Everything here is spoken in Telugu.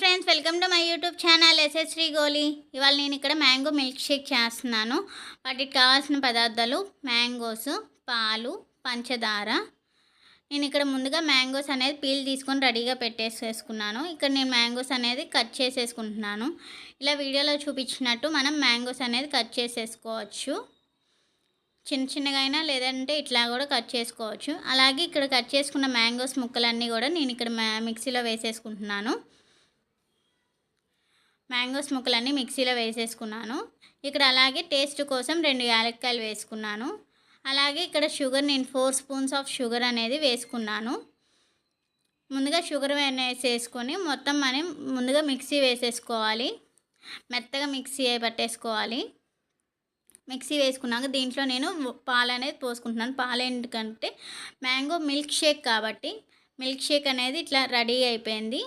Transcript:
Friends, welcome to my YouTube channel SS Goli. ఇవాళ నేను ఇక్కడ మ్యాంగో మిల్క్ షేక్ చేస్తున్నాను. వాటికి కావాల్సిన పదార్థాలు మ్యాంగోస్, పాలు, పంచదార. నేను ఇక్కడ ముందుగా మ్యాంగోస్ అనేది పీల్ తీసుకొని రెడీగా పెట్టేసేసుకున్నాను. ఇక్కడ నేను మ్యాంగోస్ అనేది కట్ చేసేసుకుంటున్నాను. ఇలా వీడియోలో చూపించినట్టు మనం మ్యాంగోస్ అనేది కట్ చేసేసుకోవచ్చు. చిన్న చిన్నగా అయినా లేదంటే ఇట్లా కూడా కట్ చేసుకోవచ్చు. అలాగే ఇక్కడ కట్ చేసుకున్న మ్యాంగోస్ ముక్కలన్నీ కూడా నేను ఇక్కడ మిక్సీలో వేసేసుకుంటున్నాను. మ్యాంగోస్ ముక్కలన్నీ మిక్సీలో వేసేసుకున్నాను. ఇక్కడ అలాగే టేస్ట్ కోసం 2 యాలక్కాయలు వేసుకున్నాను. అలాగే ఇక్కడ షుగర్ నేను 4 స్పూన్స్ ఆఫ్ షుగర్ అనేది వేసుకున్నాను. ముందుగా షుగర్ వేసేసుకొని మొత్తం మనం ముందుగా మిక్సీ వేసేసుకోవాలి. మెత్తగా మిక్సీ పట్టేసుకోవాలి. మిక్సీ వేసుకున్నాక దీంట్లో నేను పాలు అనేది పోసుకుంటున్నాను. పాలు ఎందుకంటే మ్యాంగో మిల్క్ షేక్ కాబట్టి మిల్క్ షేక్ అనేది ఇట్లా రెడీ అయిపోయింది.